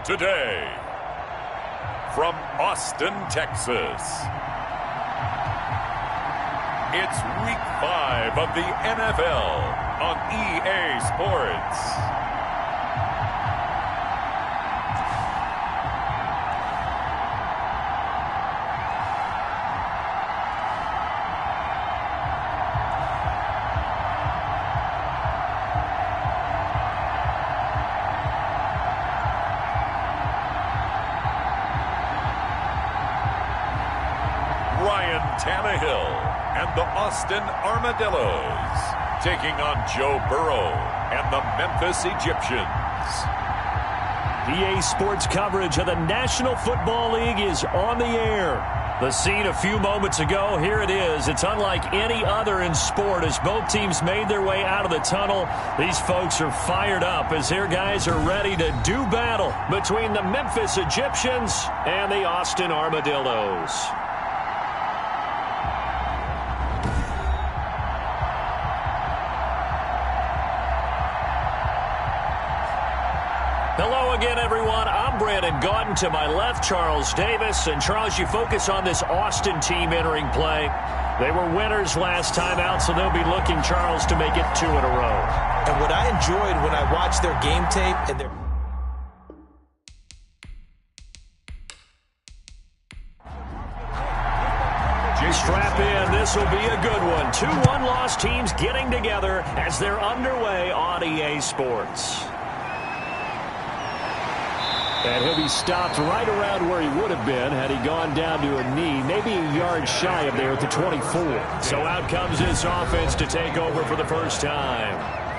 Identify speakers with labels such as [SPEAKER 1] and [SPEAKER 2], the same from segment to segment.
[SPEAKER 1] today, from Austin, Texas, it's Week 5 of the NFL on EA Sports. Tannehill and the Austin Armadillos taking on Joe Burrow and the Memphis Egyptians.
[SPEAKER 2] EA Sports coverage of the National Football League is on the air. The scene a few moments ago, here it is. It's unlike any other in sport as both teams made their way out of the tunnel. These folks are fired up as their guys are ready to do battle between the Memphis Egyptians and the Austin Armadillos. Hello again, everyone. I'm Brandon Gaudin. To my left, Charles Davis. And, Charles, you focus on this Austin team entering play. They were winners last time out, so they'll be looking, Charles, to make it 2 in a row.
[SPEAKER 3] And what I enjoyed when I watched their game tape and their...
[SPEAKER 2] Strap in. This will be a good one. 2 one-loss teams getting together as they're underway on EA Sports. And he'll be stopped right around where he would have been had he gone down to a knee, maybe a yard shy of there at the 24. So out comes this offense to take over for the first time.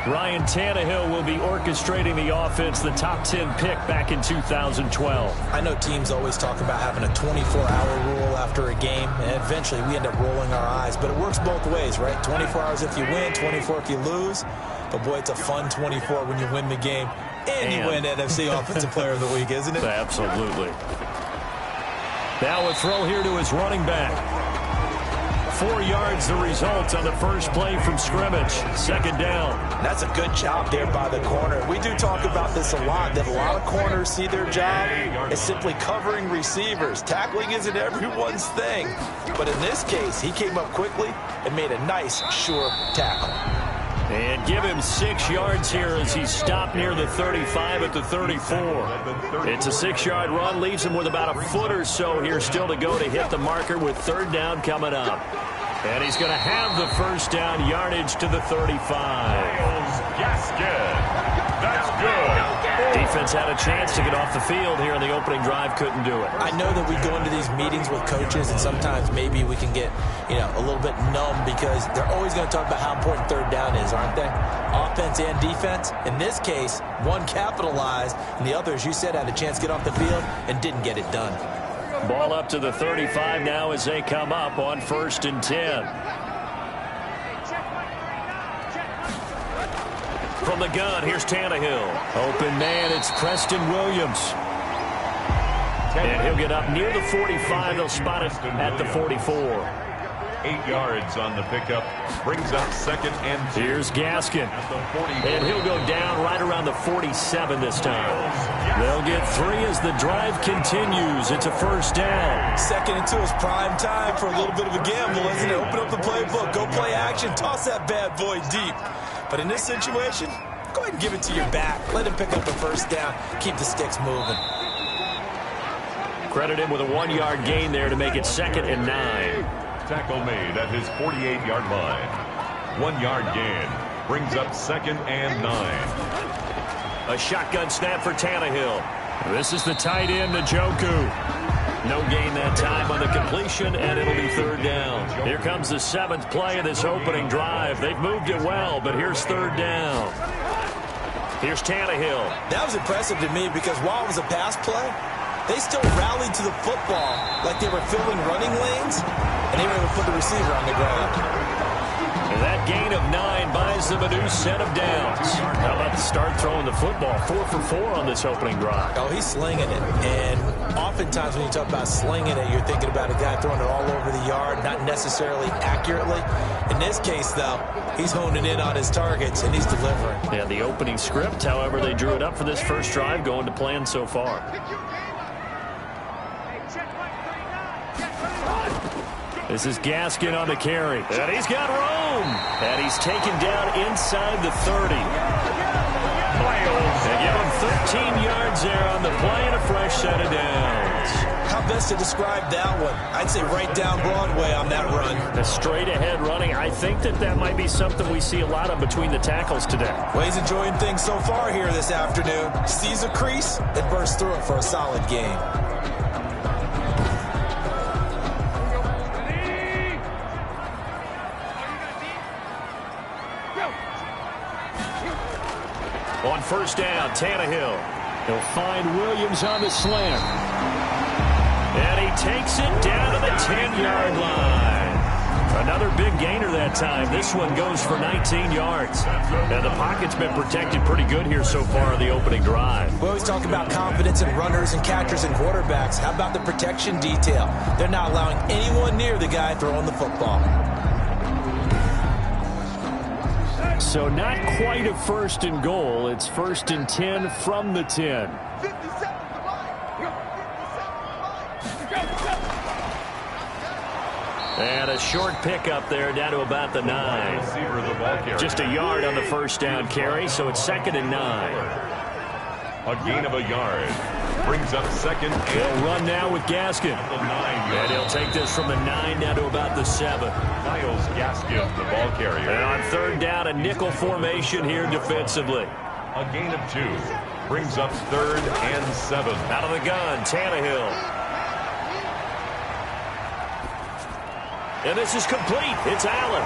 [SPEAKER 2] Ryan Tannehill will be orchestrating the offense, the top 10 pick back in 2012.
[SPEAKER 3] I know teams always talk about having a 24-hour rule after a game, and eventually we end up rolling our eyes. But it works both ways, right? 24 hours if you win, 24 if you lose. But, boy, it's a fun 24 when you win the game. And you win NFC Offensive Player of the Week, isn't it?
[SPEAKER 2] Absolutely. Now a throw here to his running back. 4 yards the result on the first play from scrimmage. Second down.
[SPEAKER 3] That's a good job there by the corner. We do talk about this a lot, that a lot of corners see their job as simply covering receivers. Tackling isn't everyone's thing. But in this case, he came up quickly and made a nice, sure tackle.
[SPEAKER 2] And give him 6 yards here as he stopped near the 35 at the 34. It's a 6-yard run, leaves him with about a foot or so here still to go to hit the marker with third down coming up. And he's going to have the first down yardage to the 35.
[SPEAKER 1] That's good.
[SPEAKER 2] Defense had a chance to get off the field here in the opening drive, couldn't do it.
[SPEAKER 3] I know that we go into these meetings with coaches, and sometimes maybe we can get, a little bit numb because they're always going to talk about how important third down is, aren't they? Offense and defense. In this case, one capitalized, and the other, as you said, had a chance to get off the field and didn't get it done.
[SPEAKER 2] Ball up to the 35 now as they come up on 1st and 10. From the gun, here's Tannehill. Open man, it's Preston Williams. And he'll get up near the 45. They'll spot it at the 44.
[SPEAKER 1] 8 yards on the pickup. Brings up 2nd and 2.
[SPEAKER 2] Here's Gaskin. And he'll go down right around the 47 this time. They'll get 3 as the drive continues. It's a first down.
[SPEAKER 3] 2nd and 2 is prime time for a little bit of a gamble, isn't it? Open up the playbook. Go play action. Toss that bad boy deep. But in this situation, go ahead and give it to your back. Let him pick up the first down. Keep the sticks moving.
[SPEAKER 2] Credit him with a 1-yard gain there to make it 2nd and 9.
[SPEAKER 1] Tackle made at his 48-yard line. 1-yard gain brings up 2nd and 9.
[SPEAKER 2] A shotgun snap for Tannehill. This is the tight end, Njoku. No gain that time on the completion, and it'll be third down. Here comes the 7th play of this opening drive. They've moved it well, but here's third down. Here's Tannehill.
[SPEAKER 3] That was impressive to me because while it was a pass play, they still rallied to the football like they were filling running lanes, and they were able to put the receiver on the ground.
[SPEAKER 2] And that gain of 9 buys them a new set of downs. How about to start throwing the football? 4 for 4 on this opening drive.
[SPEAKER 3] Oh, he's slinging it. And Oftentimes when you talk about slinging it, you're thinking about a guy throwing it all over the yard, not necessarily accurately. In this case, though, he's honing in on his targets, and he's delivering.
[SPEAKER 2] Yeah, the opening script, however, they drew it up for this first drive, going to plan so far. This is Gaskin on the carry. And he's got room. And he's taken down inside the 30. They give him 13 yards there on the play and a fresh set of downs.
[SPEAKER 3] How best to describe that one? I'd say right down Broadway on that run.
[SPEAKER 2] The straight ahead running. I think that might be something we see a lot of between the tackles today.
[SPEAKER 3] Well, he's enjoying things so far here this afternoon. Sees a crease and bursts through it for a solid game.
[SPEAKER 2] On first down, Tannehill. He'll find Williams on the slant. And he takes it down to the 10-yard line. Another big gainer that time. This one goes for 19 yards. And the pocket's been protected pretty good here so far in the opening drive.
[SPEAKER 3] We always talk about confidence in runners and catchers and quarterbacks. How about the protection detail? They're not allowing anyone near the guy throwing the football.
[SPEAKER 2] So not quite a first and goal. It's first and 10 from the 10. And a short pickup there down to about the 9. Just a yard on the first down carry, so it's 2nd and 9.
[SPEAKER 1] A gain of a yard. Brings up 2nd.
[SPEAKER 2] He'll run now with Gaskin. And he'll take this from the 9 down to about the 7.
[SPEAKER 1] Miles Gaskin, the ball carrier.
[SPEAKER 2] And on third down, a nickel formation here defensively.
[SPEAKER 1] A gain of 2. Brings up 3rd and 7.
[SPEAKER 2] Out of the gun, Tannehill. And this is complete. It's Allen.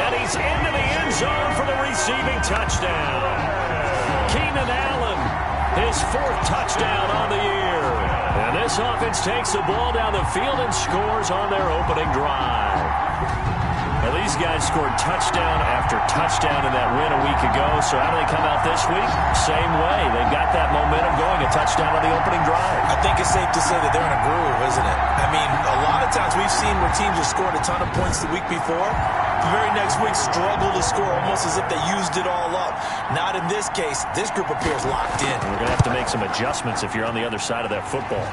[SPEAKER 2] And he's into the end zone for the receiving touchdown. Keenan Allen, his 4th touchdown on the year. And this offense takes the ball down the field and scores on their opening drive. Now, these guys scored touchdown after touchdown in that win a week ago. So how do they come out this week? Same way. They've got that momentum going, a touchdown on the opening drive.
[SPEAKER 3] I think it's safe to say that they're in a groove, isn't it? I mean, a lot of times we've seen where teams have scored a ton of points the week before. The very next week struggle to score almost as if they used it all up. Not in this case. This group appears locked in.
[SPEAKER 2] We're going to have to make some adjustments if you're on the other side of that football.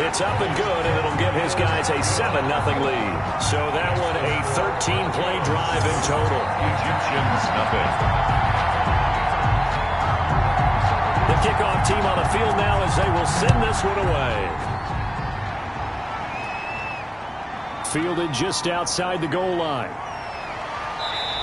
[SPEAKER 2] It's up and good, and it'll give his guys a 7-0 lead. So that one a 13-play drive in total.
[SPEAKER 1] Egyptians nothing.
[SPEAKER 2] The kickoff team on the field now as they will send this one away. Fielded just outside the goal line.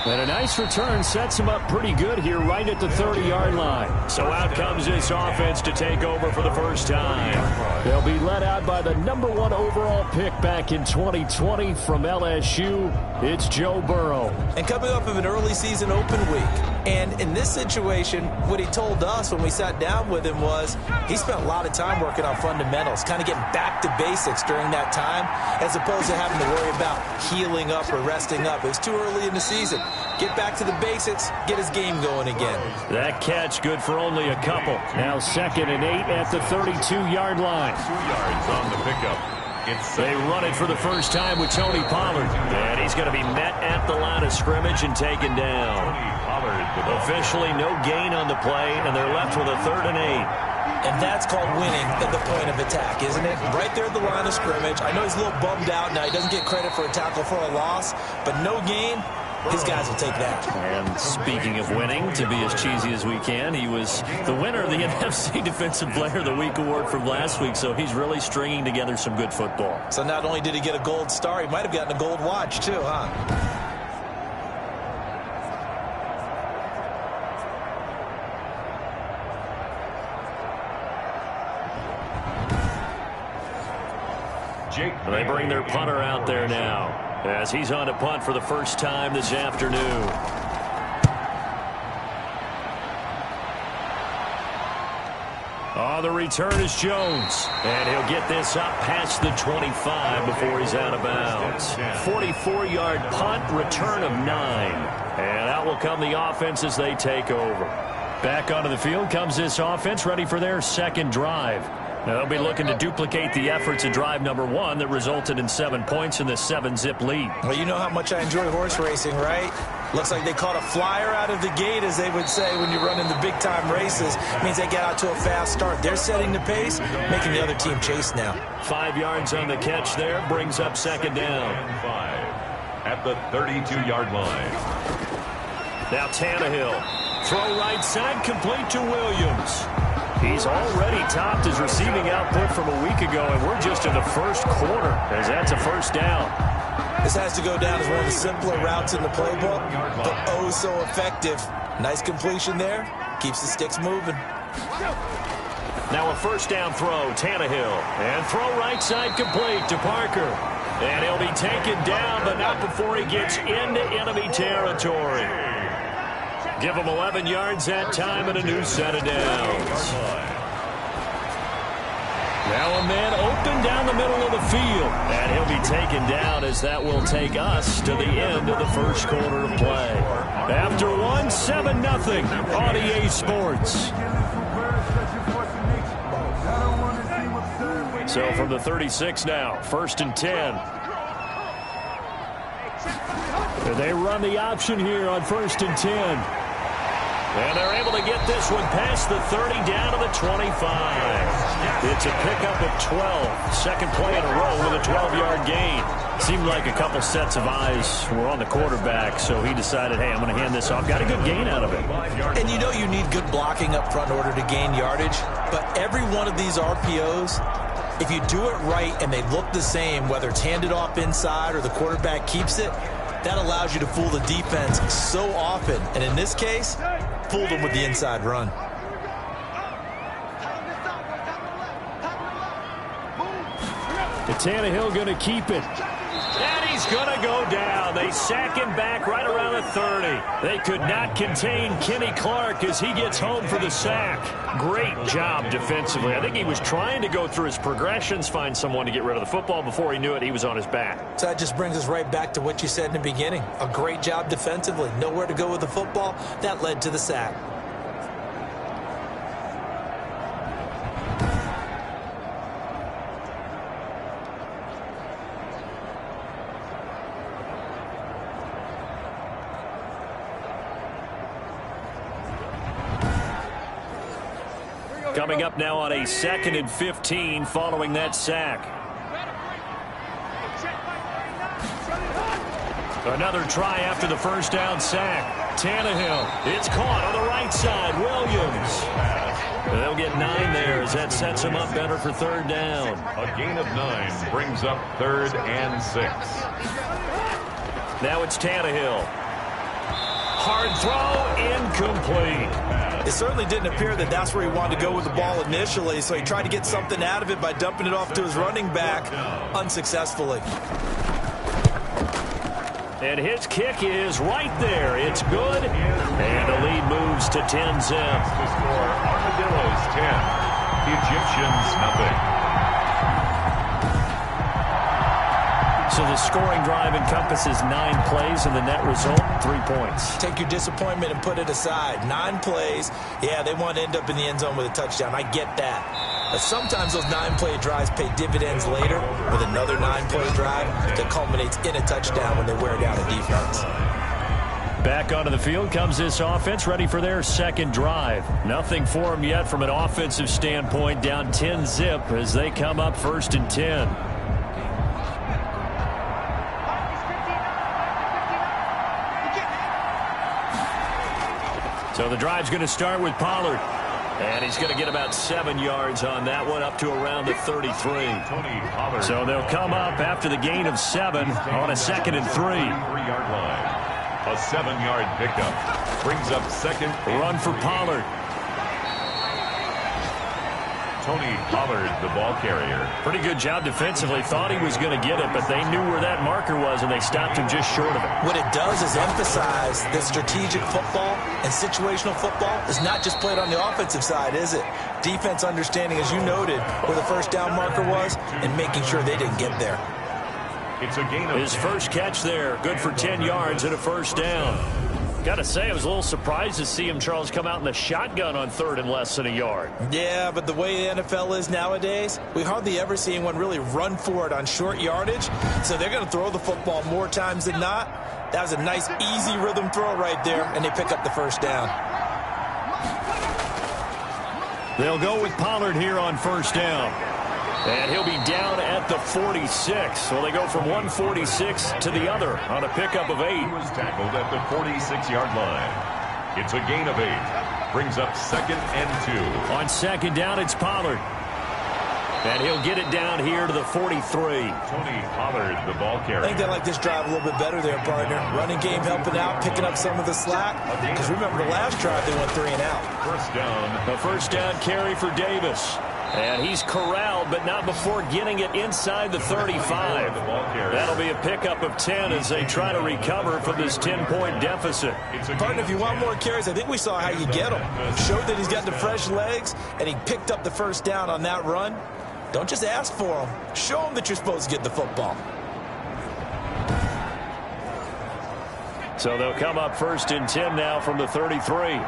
[SPEAKER 2] And a nice return sets him up pretty good here right at the 30-yard line. So out comes this offense to take over for the first time. They'll be led out by the #1 overall pick back in 2020 from LSU. It's Joe Burrow.
[SPEAKER 3] And coming off of an early season open week. And in this situation, what he told us when we sat down with him was he spent a lot of time working on fundamentals, kind of getting back to basics during that time, as opposed to having to worry about healing up or resting up. It was too early in the season. Get back to the basics, get his game going again.
[SPEAKER 2] That catch good for only a couple. Now 2nd and 8 at the 32-yard line.
[SPEAKER 1] 2 yards on the pickup.
[SPEAKER 2] They run it for the first time with Tony Pollard. And he's going to be met at the line of scrimmage and taken down. Officially no gain on the play, and they're left with a 3rd and 8.
[SPEAKER 3] And that's called winning at the point of attack, isn't it? Right there at the line of scrimmage. I know he's a little bummed out now. He doesn't get credit for a tackle for a loss, but no gain. His guys will take that.
[SPEAKER 2] And speaking of winning, to be as cheesy as we can, he was the winner of the NFC Defensive Player of the Week award from last week, so he's really stringing together some good football.
[SPEAKER 3] So not only did he get a gold star, he might have gotten a gold watch too, huh?
[SPEAKER 2] They bring their punter out there now as he's on to punt for the first time this afternoon. The return is Jones. And he'll get this up past the 25 before he's out of bounds. 44-yard punt, return of 9. And out will come the offense as they take over. Back onto the field comes this offense, ready for their second drive. Now they'll be looking to duplicate the efforts of drive number 1 that resulted in 7 points in this 7-zip lead.
[SPEAKER 3] Well, you know how much I enjoy horse racing, right? Looks like they caught a flyer out of the gate, as they would say when you run in the big-time races. It means they get out to a fast start. They're setting the pace, making the other team chase now.
[SPEAKER 2] 5 yards on the catch there, brings up second down.
[SPEAKER 1] 5 at the 32-yard line.
[SPEAKER 2] Now Tannehill. Throw right side, complete to Williams. He's already topped his receiving output from a week ago, and we're just in the first quarter, as that's a first down.
[SPEAKER 3] This has to go down as one of the simpler routes in the playbook, but oh so effective. Nice completion there. Keeps the sticks moving.
[SPEAKER 2] Now a first down throw, Tannehill. And throw right side complete to Parker. And he'll be taken down, but not before he gets into enemy territory. Give him 11 yards that time and a new set of downs. Now a man open down the middle of the field. And he'll be taken down, as that will take us to the end of the first quarter of play. After 1, 7-0 on EA Sports. So from the 36 now, 1st and 10. They run the option here on 1st and 10. And they're able to get this one past the 30 down to the 25. It's a pickup of 12. Second play in a row with a 12-yard gain. Seemed like a couple sets of eyes were on the quarterback, so he decided, hey, I'm going to hand this off. Got a good gain out of it.
[SPEAKER 3] And you know you need good blocking up front in order to gain yardage, but every one of these RPOs, if you do it right and they look the same, whether it's handed off inside or the quarterback keeps it, that allows you to fool the defense so often. And in this case, fooled them with the inside run.
[SPEAKER 2] Tannehill going to keep it. And he's going to go down. They sack him back right around the 30. They could not contain Kenny Clark as he gets home for the sack. Great job defensively. I think he was trying to go through his progressions, find someone to get rid of the football. Before he knew it, he was on his back.
[SPEAKER 3] So that just brings us right back to what you said in the beginning. A great job defensively. Nowhere to go with the football. That led to the sack.
[SPEAKER 2] Coming up now on a 2nd and 15 following that sack. Another try after the first down sack. Tannehill. It's caught on the right side. Williams. They'll get 9 there as that sets him up better for 3rd down.
[SPEAKER 1] A gain of 9 brings up 3rd and 6.
[SPEAKER 2] Now it's Tannehill. Hard throw, incomplete.
[SPEAKER 3] It certainly didn't appear that that's where he wanted to go with the ball initially, so he tried to get something out of it by dumping it off to his running back unsuccessfully.
[SPEAKER 2] And his kick is right there. It's good. And the lead moves to 10-zip.
[SPEAKER 1] The score, Armadillos 10, Egyptians nothing.
[SPEAKER 2] So the scoring drive encompasses 9 plays, and the net result, 3 points.
[SPEAKER 3] Take your disappointment and put it aside. 9 plays. Yeah, they want to end up in the end zone with a touchdown. I get that. But sometimes those 9-play drives pay dividends later with another 9-play drive that culminates in a touchdown when they wear down a defense.
[SPEAKER 2] Back onto the field comes this offense, ready for their 2nd drive. Nothing for them yet from an offensive standpoint, down 10-zip as they come up 1st and 10. So the drive's going to start with Pollard. And he's going to get about 7 yards on that one, up to around the 33. So they'll come up after the gain of 7 on a 2nd and 3.
[SPEAKER 1] 3-yard line. A 7-yard pickup brings up 2nd.
[SPEAKER 2] Run for Pollard.
[SPEAKER 1] Tony Pollard, the ball carrier.
[SPEAKER 2] Pretty good job defensively. Thought he was going to get it, but they knew where that marker was, and they stopped him just short of it.
[SPEAKER 3] What it does is emphasize that strategic football and situational football is not just played on the offensive side, is it? Defense understanding, as you noted, where the first down marker was and making sure they didn't get there.
[SPEAKER 1] It's a gain of
[SPEAKER 2] his
[SPEAKER 1] 10.
[SPEAKER 2] First catch there, good for 10 yards and a first down. Got to say, I was a little surprised to see him, Charles, come out in the shotgun on 3rd and less than a yard.
[SPEAKER 3] Yeah, but the way the NFL is nowadays, we hardly ever see anyone really run for it on short yardage. So they're going to throw the football more times than not. That was a nice, easy rhythm throw right there, and they pick up the first down.
[SPEAKER 2] They'll go with Pollard here on 1st down. And he'll be down at the 46. So they go from 146 to the other on a pickup of 8.
[SPEAKER 1] He was tackled at the 46-yard line. It's a gain of 8. Brings up 2nd and 2.
[SPEAKER 2] On 2nd down, it's Pollard. And he'll get it down here to the 43.
[SPEAKER 1] Tony Pollard, the ball carrier.
[SPEAKER 3] I think they like this drive a little bit better there, partner. Running game helping out, picking up some of the slack. Because remember, the last drive, they went 3 and out.
[SPEAKER 1] 1st down.
[SPEAKER 2] The 1st down carry for Davis. And he's corralled, but not before getting it inside the 35. That'll be a pickup of 10 as they try to recover from this 10-point deficit.
[SPEAKER 3] Partner, if you want more carries, I think we saw how you get them. Showed that he's got the fresh legs, and he picked up the 1st down on that run. Don't just ask for them. Show them that you're supposed to get the football.
[SPEAKER 2] So they'll come up 1st and 10 now from the 33.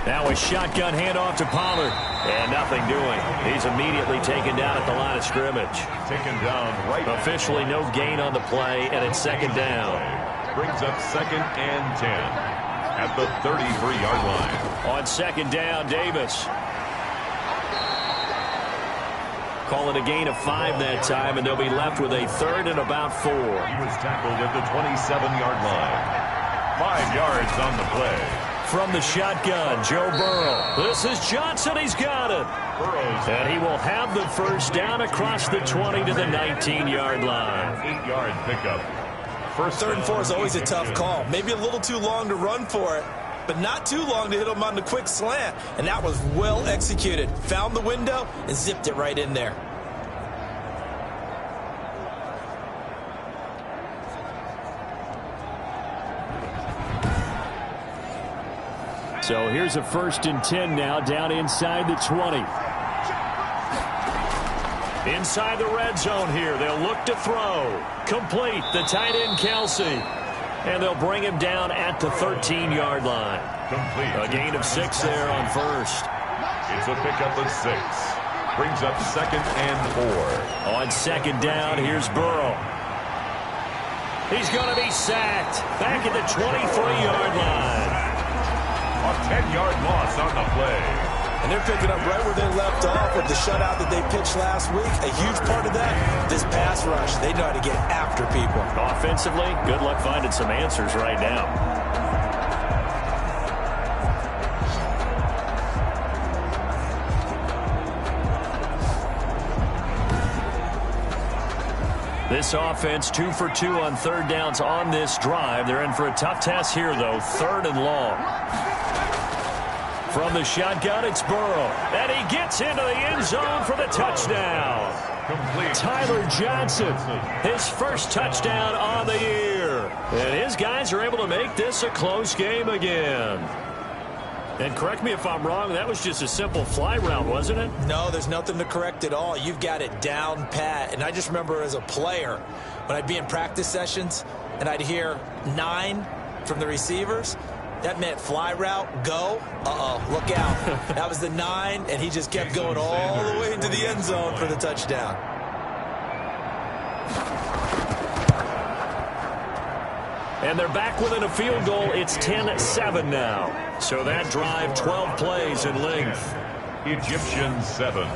[SPEAKER 2] Now a shotgun handoff to Pollard. And nothing doing. He's immediately taken down at the line of scrimmage.
[SPEAKER 1] Taken down right.
[SPEAKER 2] Officially no gain on the play, and it's 2nd down.
[SPEAKER 1] Brings up 2nd and 10 at the 33-yard line.
[SPEAKER 2] On 2nd down, Davis. Call it a gain of 5 that time, and they'll be left with a 3rd and about 4.
[SPEAKER 1] He was tackled at the 27-yard line. 5 yards on the play.
[SPEAKER 2] From the shotgun, Joe Burrow. This is Johnson. He's got it. And he will have the 1st down across the 20 to the 19-yard line.
[SPEAKER 1] 8-yard pickup.
[SPEAKER 3] 3rd and 4 is always a tough call. Maybe a little too long to run for it, but not too long to hit him on the quick slant. And that was well executed. Found the window and zipped it right in there.
[SPEAKER 2] So here's a 1st and 10 now down inside the 20. Inside the red zone here. They'll look to throw. Complete. The tight end, Kelsey. And they'll bring him down at the 13-yard line.
[SPEAKER 1] Complete.
[SPEAKER 2] A gain of 6 there on 1st.
[SPEAKER 1] It's a pickup of 6. Brings up 2nd and 4.
[SPEAKER 2] On 2nd down, here's Burrow. He's going to be sacked. Back at the 23-yard line.
[SPEAKER 1] A 10-yard loss on the play.
[SPEAKER 3] And they're picking up right where they left off with the shutout that they pitched last week. A huge part of that, this pass rush. They know how to get after people.
[SPEAKER 2] Offensively, good luck finding some answers right now. This offense 2 for 2 on 3rd downs on this drive. They're in for a tough test here, though. 3rd and long. From the shotgun, it's Burrow. And he gets into the end zone for the touchdown.
[SPEAKER 1] Complete.
[SPEAKER 2] Tyler Johnson, his 1st touchdown on the year. And his guys are able to make this a close game again. And correct me if I'm wrong, that was just a simple fly route, wasn't it?
[SPEAKER 3] No, there's nothing to correct at all. You've got it down pat. And I just remember as a player, when I'd be in practice sessions and I'd hear 9 from the receivers, that meant fly route, go. Uh-oh, look out. That was the 9, and he just kept going all the way into the end zone for the touchdown.
[SPEAKER 2] And they're back within a field goal. It's 10-7 now. So that drive, 12 plays in length.
[SPEAKER 1] Egyptians 7.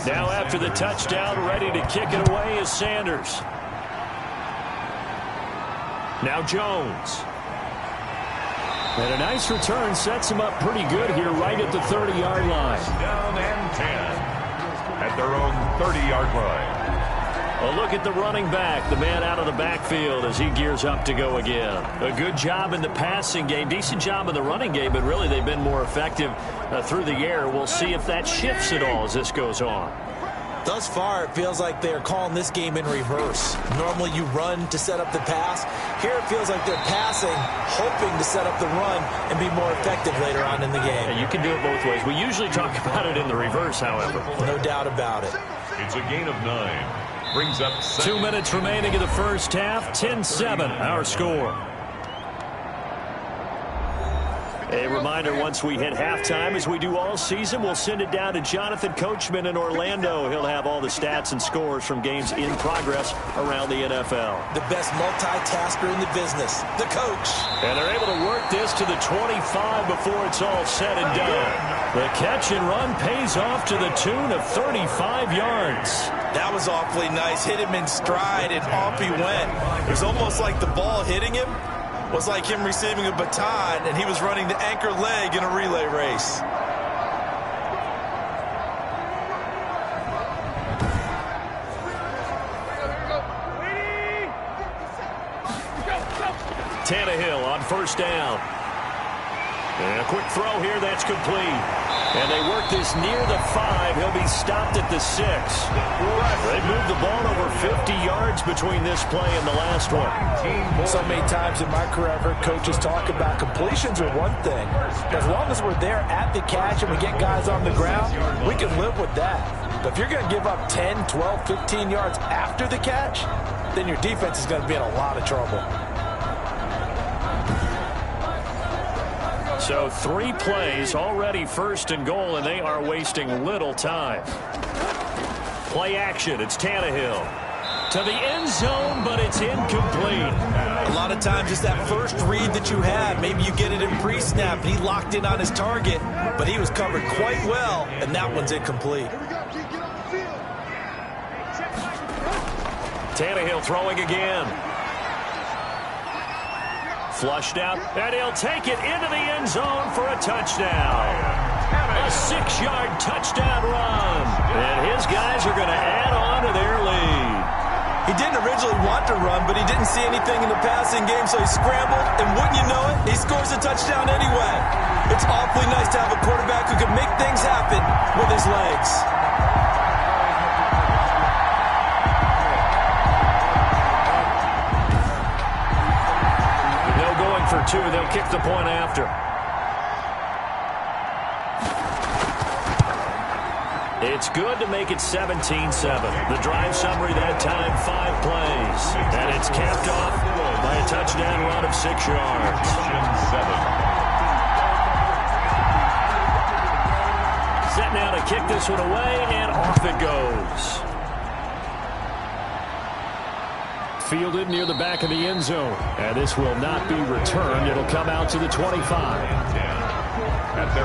[SPEAKER 2] Now after the touchdown, ready to kick it away is Sanders. Now Jones. And a nice return sets him up pretty good here right at the 30-yard line.
[SPEAKER 1] Down and 10 at their own 30-yard line.
[SPEAKER 2] A look at the running back, the man out of the backfield as he gears up to go again. A good job in the passing game, decent job in the running game, but really they've been more effective through the air. We'll see if that shifts at all as this goes on.
[SPEAKER 3] Thus far, it feels like they're calling this game in reverse. Normally you run to set up the pass. Here it feels like they're passing, hoping to set up the run and be more effective later on in the game.
[SPEAKER 2] Yeah, you can do it both ways. We usually talk about it in the reverse, however.
[SPEAKER 3] No doubt about it.
[SPEAKER 1] It's a gain of 9. Brings up
[SPEAKER 2] 2 minutes remaining in the first half. 10-7, our score. A reminder, once we hit halftime, as we do all season, we'll send it down to Jonathan Coachman in Orlando. He'll have all the stats and scores from games in progress around the NFL.
[SPEAKER 3] The best multitasker in the business, the coach.
[SPEAKER 2] And they're able to work this to the 25 before it's all said and done. The catch and run pays off to the tune of 35 yards.
[SPEAKER 3] That was awfully nice. Hit him in stride, and off he went. It was almost like the ball hitting him was like him receiving a baton, and he was running the anchor leg in a relay race.
[SPEAKER 2] Tannehill on first down. And a quick throw here, that's complete. And they work this near the 5. He'll be stopped at the 6. They moved the ball over 50 yards between this play and the last one.
[SPEAKER 4] So many times in my career, I've heard coaches talk about completions are one thing. As long as we're there at the catch and we get guys on the ground, we can live with that. But if you're going to give up 10, 12, 15 yards after the catch, then your defense is going to be in a lot of trouble.
[SPEAKER 2] So 3 plays, already first and goal, and they are wasting little time. Play action, it's Tannehill. To the end zone, but it's incomplete.
[SPEAKER 3] A lot of times it's that first read that you have. Maybe you get it in pre-snap, and he locked in on his target, but he was covered quite well, and that one's incomplete.
[SPEAKER 2] Tannehill throwing again. Flushed out, and he'll take it into the end zone for a touchdown. A 6-yard touchdown run. And his guys are going to add on to their lead.
[SPEAKER 3] He didn't originally want to run, but he didn't see anything in the passing game, so he scrambled, and wouldn't you know it, he scores a touchdown anyway. It's awfully nice to have a quarterback who can make things happen with his legs.
[SPEAKER 2] For 2, they'll kick the point after. It's good to make it 17-7. The drive summary that time, 5 plays. And it's capped off by a touchdown run of 6 yards. Set now to kick this one away, and off it goes. Fielded near the back of the end zone. And this will not be returned. It'll come out to the 25.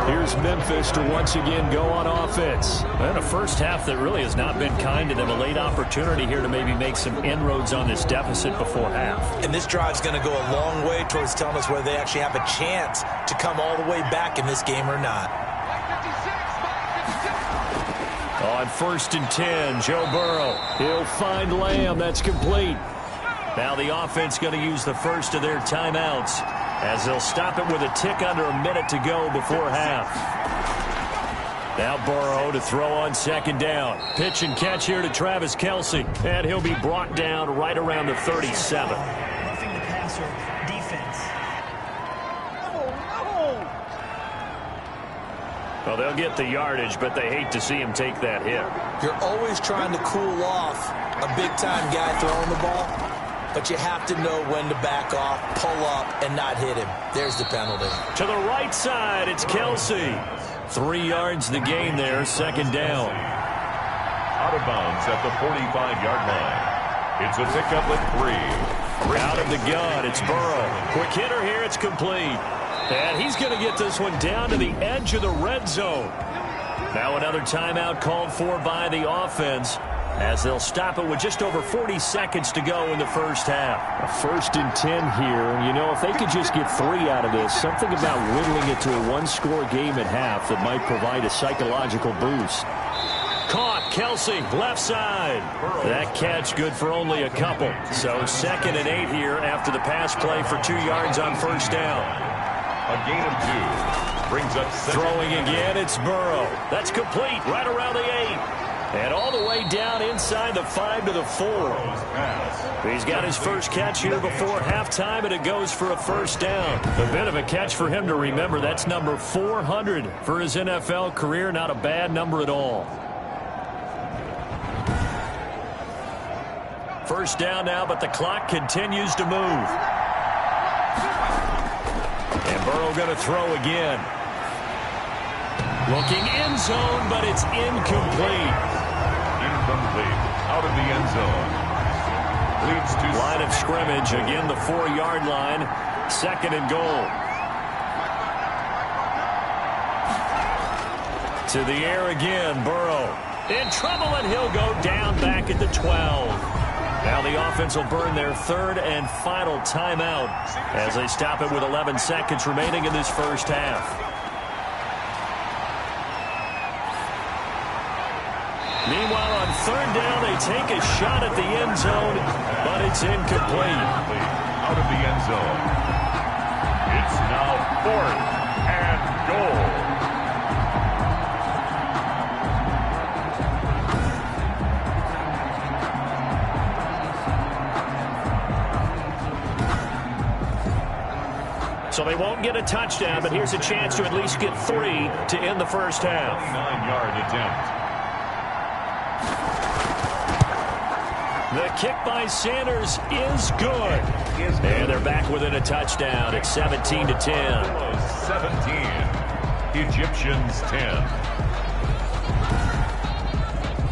[SPEAKER 2] Here's Memphis to once again go on offense. And a first half that really has not been kind to them. A late opportunity here to maybe make some inroads on this deficit before half.
[SPEAKER 3] And this drive's going to go a long way towards telling us whether they actually have a chance to come all the way back in this game or not.
[SPEAKER 2] On 1st and 10, Joe Burrow. He'll find Lamb. That's complete. Now the offense going to use the first of their timeouts as they'll stop it with a tick under a minute to go before half. Now Burrow to throw on 2nd down. Pitch and catch here to Travis Kelce. And he'll be brought down right around the 37.
[SPEAKER 5] Roughing the passer defense.
[SPEAKER 2] Well, they'll get the yardage, but they hate to see him take that hit.
[SPEAKER 3] You're always trying to cool off a big-time guy throwing the ball, but you have to know when to back off, pull up, and not hit him. There's the penalty.
[SPEAKER 2] To the right side, it's Kelce. 3 yards the gain there, 2nd down.
[SPEAKER 1] Out of bounds at the 45-yard line. It's a pickup at 3.
[SPEAKER 2] Out of the gun, it's Burrow. Quick hitter here, it's complete. And he's going to get this one down to the edge of the red zone. Now another timeout called for by the offense, as they'll stop it with just over 40 seconds to go in the first half.
[SPEAKER 6] A 1st and 10 here. And, you know, if they could just get 3 out of this, something about whittling it to a 1-score game at half that might provide a psychological boost.
[SPEAKER 2] Caught, Kelce, left side. That catch good for only a couple. So 2nd and 8 here after the pass play for 2 yards on 1st down.
[SPEAKER 1] A gain of 2. Brings up
[SPEAKER 2] throwing again, it's Burrow. That's complete right around the 8. And all the way down inside the 5 to the 4. He's got his first catch here before halftime, and it goes for a first down. A bit of a catch for him to remember. That's number 400 for his NFL career. Not a bad number at all. First down now, but the clock continues to move. And Burrow going to throw again. Looking end zone, but it's incomplete.
[SPEAKER 1] Incomplete. Out of the end zone. Leads to
[SPEAKER 2] line of scrimmage. Again, the 4-yard line. Second and goal. To the air again, Burrow. In trouble, and he'll go down back at the 12. Now the offense will burn their third and final timeout as they stop it with 11 seconds remaining in this first half. Meanwhile, on third down, they take a shot at the end zone, but it's incomplete.
[SPEAKER 1] Out of the end zone. It's now 4th and goal.
[SPEAKER 2] So they won't get a touchdown, but here's a chance to at least get 3 to end the first half.
[SPEAKER 1] 9-yard attempt.
[SPEAKER 2] The kick by Sanders is good. And they're back within a touchdown. It's 17 to 10.
[SPEAKER 1] 17. Egyptians 10.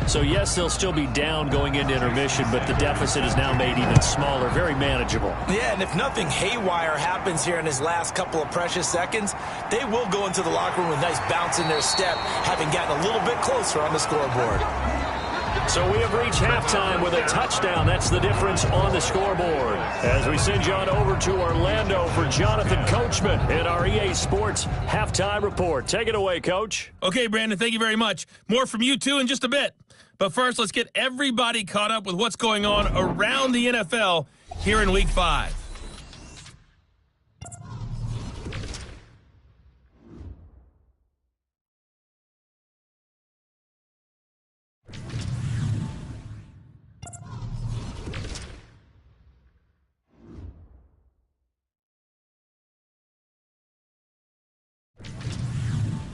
[SPEAKER 2] So, yes, they'll still be down going into intermission, but the deficit is now made even smaller, very manageable.
[SPEAKER 3] Yeah, and if nothing haywire happens here in his last couple of precious seconds, they will go into the locker room with nice bounce in their step, having gotten a little bit closer on the scoreboard.
[SPEAKER 2] So we have reached halftime with a touchdown. That's the difference on the scoreboard. As we send you on over to Orlando for Jonathan Coachman in our EA Sports Halftime Report. Take it away, Coach.
[SPEAKER 7] Okay, Brandon, thank you very much. More from you, too, in just a bit. But first, let's get everybody caught up with what's going on around the NFL here in Week 5.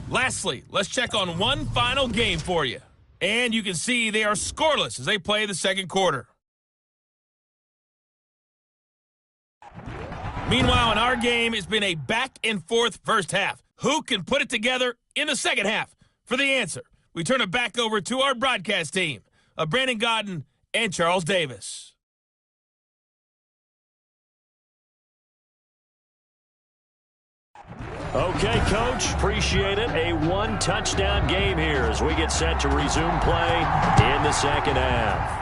[SPEAKER 7] Lastly, let's check on one final game for you. And you can see they are scoreless as they play the second quarter. Meanwhile, in our game, it's been a back-and-forth first half. Who can put it together in the second half? For the answer, we turn it back over to our broadcast team of Brandon Godden and Charles Davis.
[SPEAKER 2] Okay, Coach, appreciate it. A one-touchdown game here as we get set to resume play in the second half.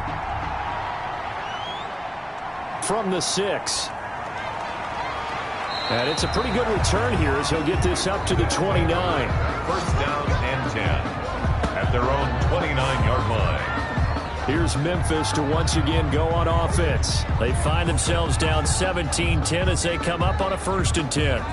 [SPEAKER 2] From the 6. And it's a pretty good return here as he'll get this up to the 29.
[SPEAKER 1] First down and 10 at their own 29-yard line.
[SPEAKER 2] Here's Memphis to once again go on offense. They find themselves down 17-10 as they come up on a 1st and 10.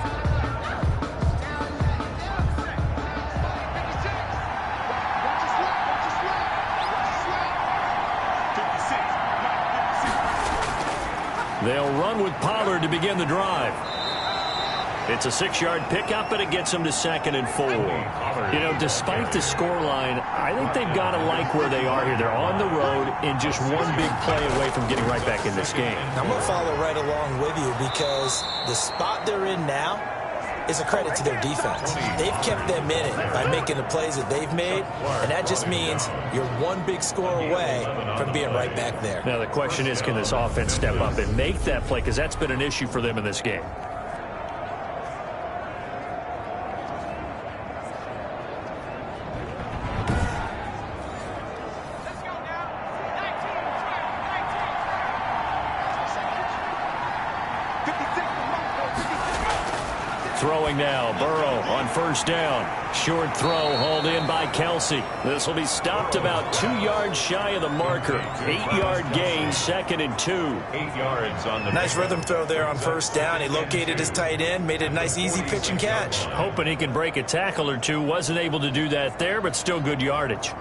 [SPEAKER 2] They'll run with Pollard to begin the drive. It's a 6-yard pickup, but it gets them to 2nd and 4. You know, despite the scoreline, I think they've got to like where they are here. They're on the road and just one big play away from getting right back in this game.
[SPEAKER 3] I'm going to follow right along with you because the spot they're in now is a credit to their defense. They've kept them in it by making the plays that they've made, and that just means you're one big score away from being right back there.
[SPEAKER 2] Now the question is, can this offense step up and make that play? Because that's been an issue for them in this game. Throwing now, Burrow on 1st down. Short throw hauled in by Kelsey. This will be stopped about 2 yards shy of the marker. 8-yard gain, 2nd and 2.
[SPEAKER 1] 8 yards on the
[SPEAKER 3] nice rhythm throw there on 1st down. He located his tight end, made it a nice easy pitch and catch.
[SPEAKER 2] Hoping he can break a tackle or two. Wasn't able to do that there, but still good yardage.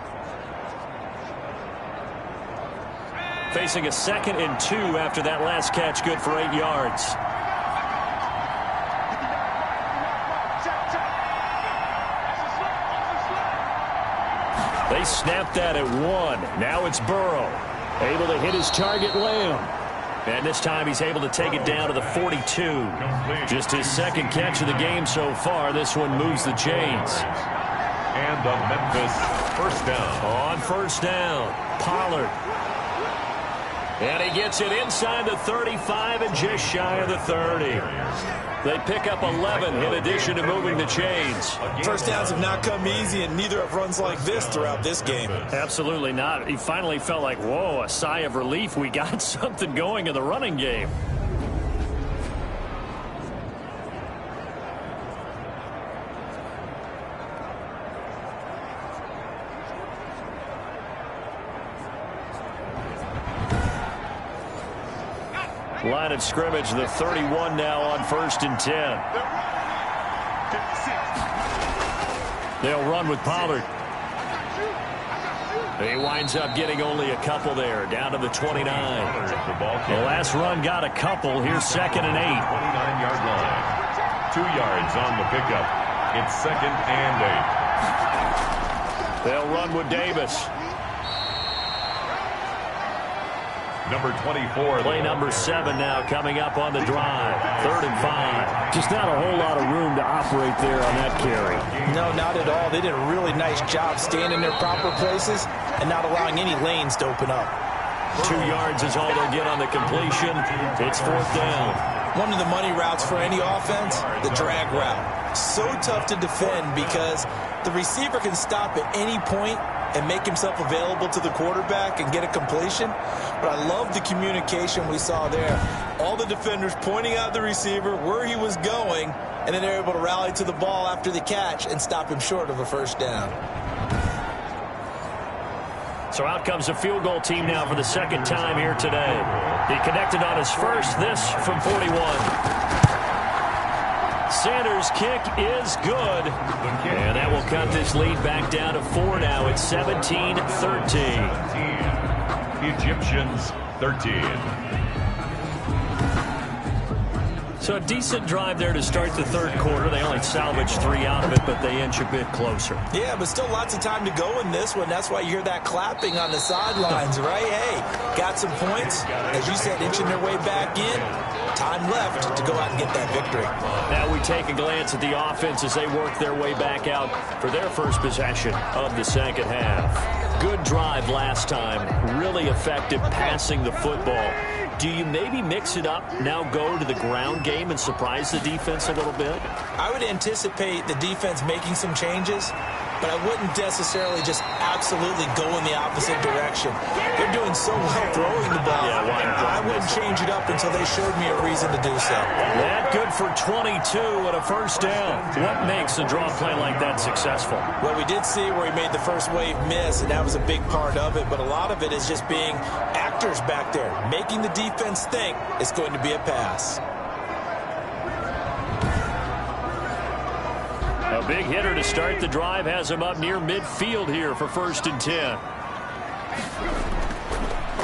[SPEAKER 2] Facing a 2nd and 2 after that last catch, good for 8 yards. They snapped that at 1. Now it's Burrow. Able to hit his target, Lamb. And this time he's able to take it down to the 42. Just his 2nd catch of the game so far. This one moves the chains.
[SPEAKER 1] And the Memphis first down.
[SPEAKER 2] On first down, Pollard. And he gets it inside the 35 and just shy of the 30. They pick up 11 in addition to moving the chains.
[SPEAKER 4] First downs have not come easy, and neither have runs like this throughout this game.
[SPEAKER 2] Absolutely not. He finally felt like, whoa, a sigh of relief. We got something going in the running game. Line of scrimmage, the 31 now on 1st and 10. They'll run with Pollard. He winds up getting only a couple there, down to the 29. The last run got a couple. Here's 2nd and 8.
[SPEAKER 1] 29-yard line. 2 yards on the pickup. It's 2nd and 8.
[SPEAKER 2] They'll run with Davis.
[SPEAKER 1] Number 24.
[SPEAKER 2] Play number 7 now coming up on the drive. 3rd and 5.
[SPEAKER 6] Just not a whole lot of room to operate there on that carry.
[SPEAKER 4] No, not at all. They did a really nice job staying in their proper places and not allowing any lanes to open up.
[SPEAKER 2] 2 yards is all they'll get on the completion. It's 4th down.
[SPEAKER 4] One of the money routes for any offense, the drag route. So tough to defend because the receiver can stop at any point and make himself available to the quarterback and get a completion. But I love the communication we saw there. All the defenders pointing out the receiver, where he was going, and then they're able to rally to the ball after the catch and stop him short of a first down.
[SPEAKER 2] So out comes a field goal team now for the 2nd time here today. He connected on his first, this from 41. Sanders' kick is good. And that will cut this lead back down to 4 now. It's 17-13.
[SPEAKER 1] Egyptians 13.
[SPEAKER 2] So a decent drive there to start the 3rd quarter. They only salvaged 3 out of it, but they inch a bit closer.
[SPEAKER 4] Yeah, but still lots of time to go in this one. That's why you hear that clapping on the sidelines, right? Hey, got some points. As you said, inching their way back in. Time left to go out and get that victory.
[SPEAKER 2] Now we take a glance at the offense as they work their way back out for their first possession of the 2nd half. Good drive last time. Really effective passing the football. Do you maybe mix it up, now go to the ground game and surprise the defense a little bit?
[SPEAKER 4] I would anticipate the defense making some changes, but I wouldn't necessarily just absolutely go in the opposite direction. They're doing so well throwing the ball. I wouldn't change it up until they showed me a reason to do so.
[SPEAKER 2] That good for 22 and a first down. What makes a draw play like that successful?
[SPEAKER 4] Well, we did see where he made the first wave miss, and that was a big part of it, but a lot of it is just being actors back there, making the defense think it's going to be a pass.
[SPEAKER 2] A big hitter to start the drive has him up near midfield here for 1st and 10.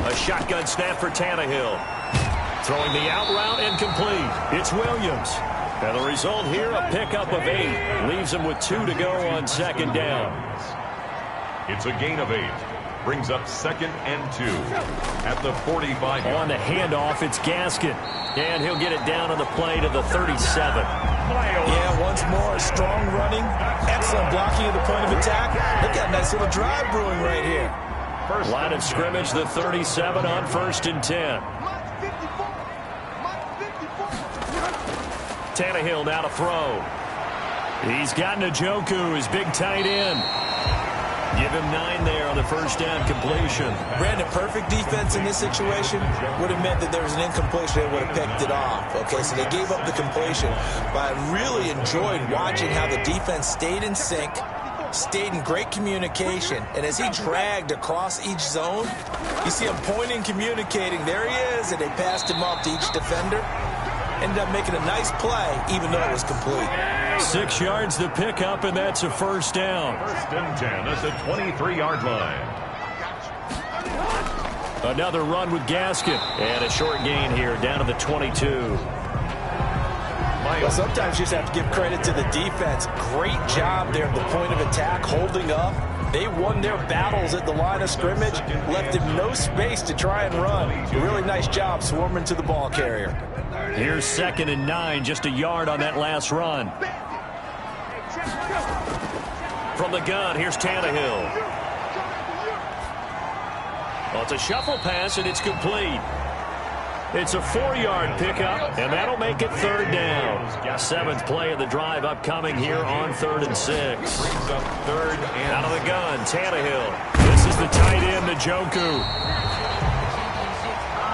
[SPEAKER 2] A shotgun snap for Tannehill. Throwing the out route incomplete. It's Williams. And the result here, a pickup of 8. Leaves him with 2 to go on 2nd down.
[SPEAKER 1] It's a gain of 8. Brings up 2nd and 2 at the 45.
[SPEAKER 2] On the handoff, it's Gaskin. And he'll get it down on the play to the 37.
[SPEAKER 4] Yeah, once more, strong running, excellent blocking at the point of attack. Look at a nice little drive brewing right here.
[SPEAKER 2] Line of scrimmage, the 37 on 1st and 10. Tannehill now to throw. He's got Njoku, his big tight end. Give him 9 there on the first down completion.
[SPEAKER 4] Brandon, perfect defense in this situation would have meant that there was an incompletion. They would have picked it off. Okay, so they gave up the completion. But I really enjoyed watching how the defense stayed in sync, stayed in great communication. And as he dragged across each zone, you see him pointing, communicating. There he is, and they passed him off to each defender. Ended up making a nice play, even though it was complete.
[SPEAKER 2] 6 yards to pick up, and that's a first down.
[SPEAKER 1] 1st and 10 at the 23-yard line.
[SPEAKER 2] Another run with Gaskin. And a short gain here, down to the 22.
[SPEAKER 4] Well, sometimes you just have to give credit to the defense. Great job there at the point of attack, holding up. They won their battles at the line of scrimmage, left him no space to try and run. A really nice job swarming to the ball carrier.
[SPEAKER 2] Here's 2nd and 9, just a yard on that last run. From the gun, here's Tannehill. Well, it's a shuffle pass, and it's complete. It's a 4-yard pickup, and that'll make it 3rd down. 7th play of the drive upcoming here on 3rd and 6. Out of the gun, Tannehill. This is the tight end, Njoku.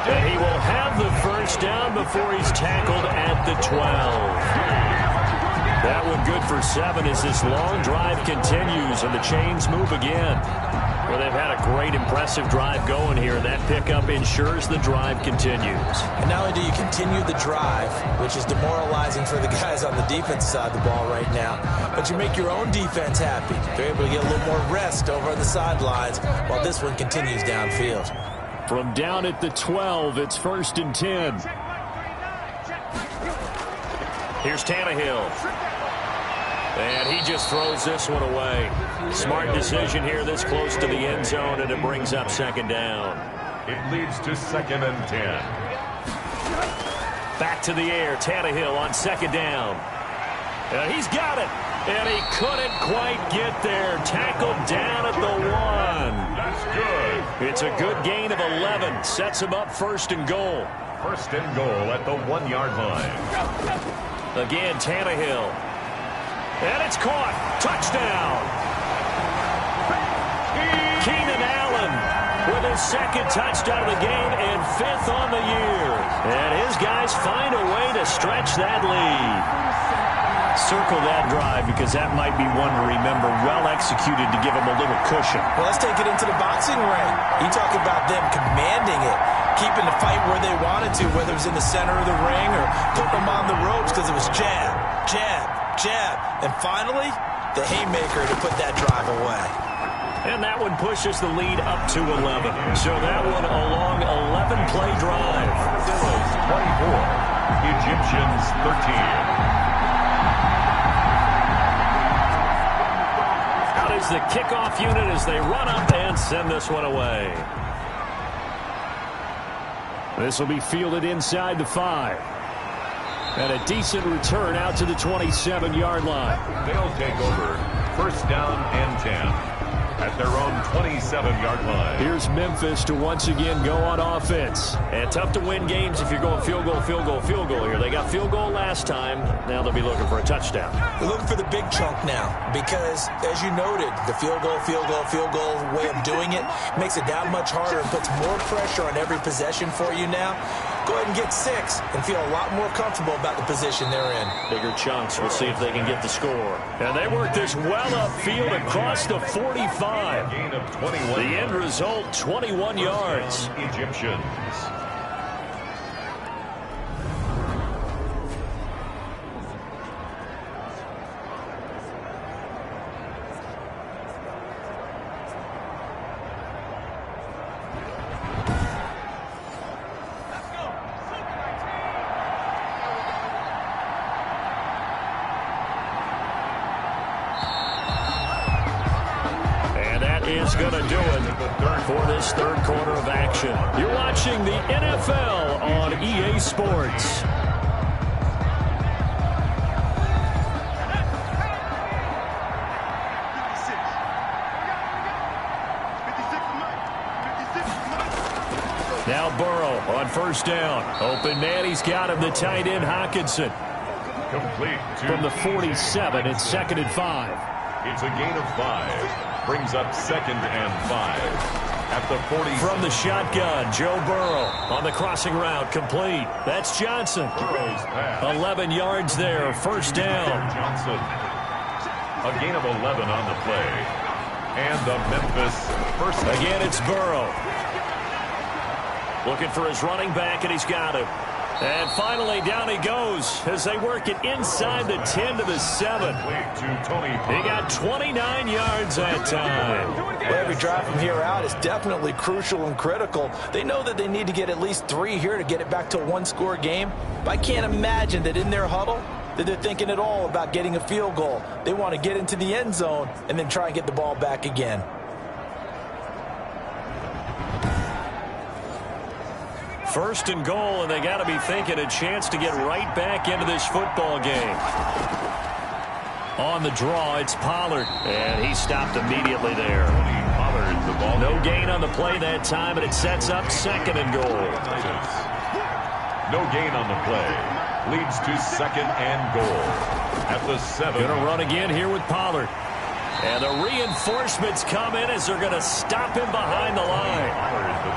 [SPEAKER 2] And he will have the first down before he's tackled at the 12. That one good for 7 as this long drive continues and the chains move again. Well, they've had a great, impressive drive going here, and that pickup ensures the drive continues.
[SPEAKER 3] And not only do you continue the drive, which is demoralizing for the guys on the defense side of the ball right now, but you make your own defense happy. They're able to get a little more rest over on the sidelines while this one continues downfield.
[SPEAKER 6] From down at the 12, it's 1st and 10.
[SPEAKER 2] Here's Tannehill. And he just throws this one away. Smart decision here this close to the end zone, and it brings up 2nd down.
[SPEAKER 1] It leads to 2nd and 10.
[SPEAKER 2] Back to the air. Tannehill on 2nd down. He's got it. And he couldn't quite get there. Tackled down at the 1.
[SPEAKER 1] That's good.
[SPEAKER 2] It's a good gain of 11. Sets him up 1st and goal.
[SPEAKER 1] 1st and goal at the 1-yard line.
[SPEAKER 2] Again, Tannehill. And it's caught. Touchdown. Keenan Allen with his 2nd touchdown of the game and 5th on the year. And his guys find a way to stretch that lead. Circle that drive because that might be one to remember. Well executed to give him a little cushion.
[SPEAKER 4] Well, let's take it into the boxing ring. You talk about them commanding it, keeping the fight where they wanted to, whether it was in the center of the ring or putting them on the ropes because it was jab, jab, jab. And finally, the haymaker to put that drive away.
[SPEAKER 2] And that one pushes the lead up to 11. So that one a long 11-play drive.
[SPEAKER 1] Phillies 24, Egyptians 13.
[SPEAKER 2] Out is the kickoff unit as they run up and send this one away.
[SPEAKER 6] This will be fielded inside the 5. And a decent return out to the 27-yard line.
[SPEAKER 1] They'll take over 1st down and 10 at their own 27-yard line.
[SPEAKER 6] Here's Memphis to once again go on offense.
[SPEAKER 2] And tough to win games if you're going field goal, field goal, field goal here. They got field goal last time. Now they'll be looking for a touchdown.
[SPEAKER 3] They're looking for the big chunk now because, as you noted, the field goal way of doing it makes it that much harder and puts more pressure on every possession for you now. Go ahead and get 6 and feel a lot more comfortable about the position they're in.
[SPEAKER 2] Bigger chunks. We'll see if they can get the score. And they work this well upfield across the 45.
[SPEAKER 1] Gain of 21.
[SPEAKER 2] The end result, 21 yards.
[SPEAKER 1] Egyptians.
[SPEAKER 2] Is going to do it for this 3rd quarter of action. You're watching the NFL on EA Sports. Now Burrow on 1st down. Open man, he's got him, the tight end Hockenson.
[SPEAKER 1] Complete
[SPEAKER 2] From the 47, it's 2nd and 5.
[SPEAKER 1] It's a gain of 5. Brings up 2nd and 5 at the 40.
[SPEAKER 2] From the shotgun, Joe Burrow on the crossing route, complete. That's Johnson. 11 yards there, 1st down.
[SPEAKER 1] Johnson. A gain of 11 on the play. And the Memphis 1st.
[SPEAKER 2] Again, it's Burrow. Looking for his running back, and he's got him. And finally, down he goes as they work it inside the 10 to the 7. He got 29 yards that time.
[SPEAKER 4] Well, every drive from here out is definitely crucial and critical. They know that they need to get at least 3 here to get it back to a one-score game. But I can't imagine that in their huddle that they're thinking at all about getting a field goal. They want to get into the end zone and then try and get the ball back again.
[SPEAKER 2] First and goal, and they got to be thinking a chance to get right back into this football game. On the draw, it's Pollard, and he stopped immediately there. No gain on the play that time, and it sets up second and goal.
[SPEAKER 1] No gain on the play. Leads to second and goal. At the 7.
[SPEAKER 2] Going to run again here with Pollard. And the reinforcements come in as they're going to stop him behind the line.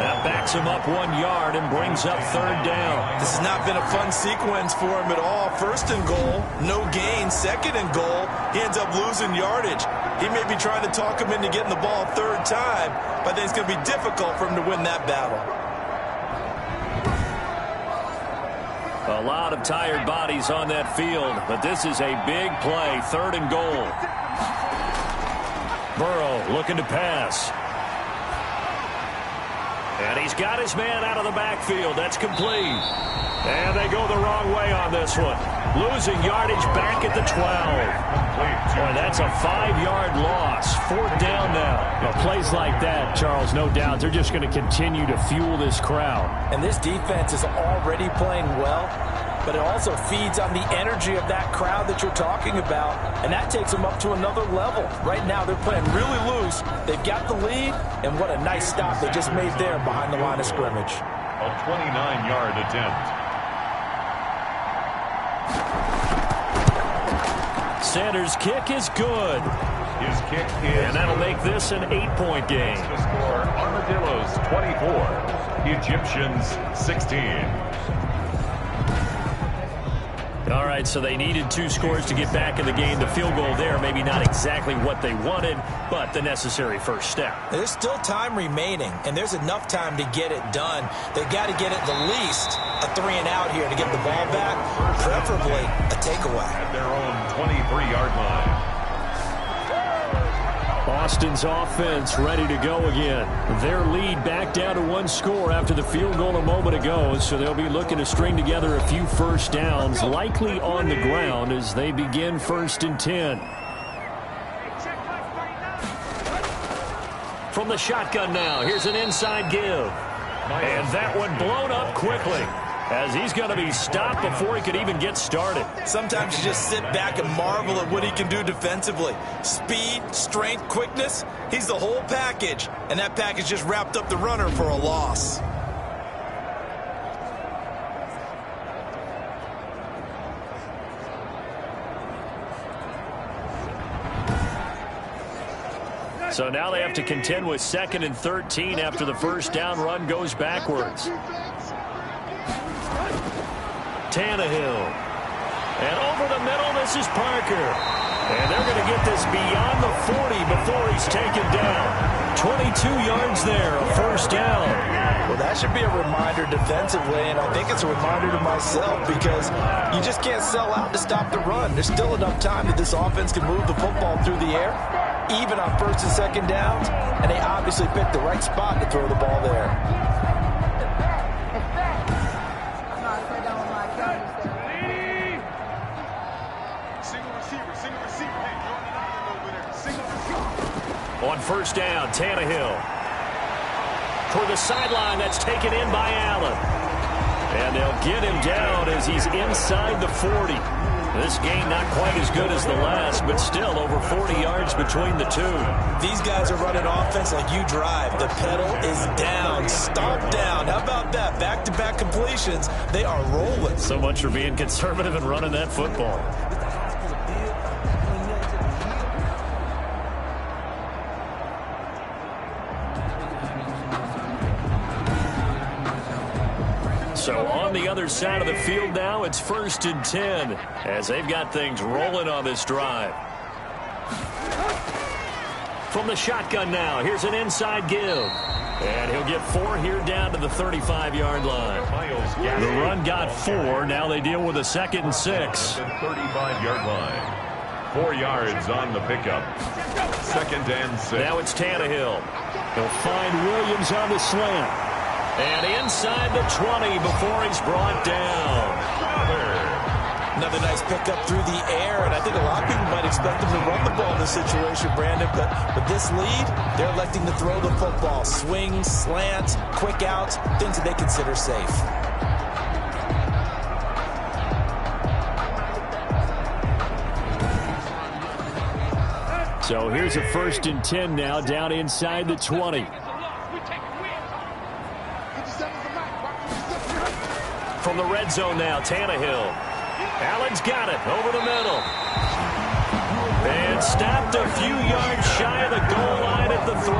[SPEAKER 2] That backs him up 1 yard and brings up third down.
[SPEAKER 4] This has not been a fun sequence for him at all. First and goal, no gain. Second and goal, he ends up losing yardage. He may be trying to talk him into getting the ball third time, but I think it's going to be difficult for him to win that battle.
[SPEAKER 2] A lot of tired bodies on that field, but this is a big play. Third and goal. Burrow looking to pass. And he's got his man out of the backfield. That's complete. And they go the wrong way on this one. Losing yardage back at the 12. Boy, that's a 5-yard loss. Fourth down now.
[SPEAKER 6] Well, plays like that, Charles, no doubt, they're just going to continue to fuel this crowd.
[SPEAKER 4] And this defense is already playing well, but it also feeds on the energy of that crowd that you're talking about, and that takes them up to another level. Right now, they're playing really loose. They've got the lead, and what a nice stop they just made there behind the line of scrimmage.
[SPEAKER 1] A 29-yard attempt.
[SPEAKER 2] Sanders' kick is good.
[SPEAKER 1] His kick is...
[SPEAKER 2] And that'll make this an 8-point game.
[SPEAKER 1] The score, Armadillos 24, Egyptians 16.
[SPEAKER 2] All right, so they needed 2 scores to get back in the game. The field goal there, maybe not exactly what they wanted, but the necessary first step.
[SPEAKER 3] There's still time remaining, and there's enough time to get it done. They've got to get at the least a 3-and-out here to get the ball back, preferably a takeaway.
[SPEAKER 1] At their own 23-yard line.
[SPEAKER 6] Austin's offense ready to go again. Their lead back down to 1 score after the field goal a moment ago, so they'll be looking to string together a few first downs, likely on the ground as they begin 1st and 10.
[SPEAKER 2] From the shotgun now, here's an inside give. And that one blown up quickly, as he's going to be stopped before he could even get started.
[SPEAKER 3] Sometimes you just sit back and marvel at what he can do defensively. Speed, strength, quickness, he's the whole package. And that package just wrapped up the runner for a loss.
[SPEAKER 2] So now they have to contend with 2nd and 13 after the first down run goes backwards. Tannehill. And over the middle, this is Parker. And they're going to get this beyond the 40 before he's taken down. 22 yards there, a first down.
[SPEAKER 4] Well, that should be a reminder defensively, and I think it's a reminder to myself because you just can't sell out to stop the run. There's still enough time that this offense can move the football through the air, even on 1st and 2nd downs, and they obviously picked the right spot to throw the ball there.
[SPEAKER 2] On first down, Tannehill. For the sideline, that's taken in by Allen. And they'll get him down as he's inside the 40. This game not quite as good as the last, but still over 40 yards between the two.
[SPEAKER 3] These guys are running offense like you drive. The pedal is down, stomp down. How about that? Back-to-back completions. They are rolling.
[SPEAKER 2] So much for being conservative and running that football. So on the other side of the field now, it's 1st and 10 as they've got things rolling on this drive. From the shotgun now, here's an inside give.
[SPEAKER 6] And he'll get 4 here down to the 35-yard line. The run got 4. Now they deal with a 2nd and 6.
[SPEAKER 1] 35-yard line. 4 yards on the pickup. 2nd and 6.
[SPEAKER 6] Now it's Tannehill. He'll find Williams on the slant. And inside the 20 before he's brought down.
[SPEAKER 3] Another nice pickup through the air, and I think a lot of people might expect them to run the ball in this situation, Brandon, but with this lead, they're electing to throw the football. Swing, slant, quick outs, things that they consider safe.
[SPEAKER 6] So here's a 1st and 10 now, down inside the 20. From the red zone now, Tannehill. Allen's got it over the middle. And stopped a few yards shy of the goal line at the 3.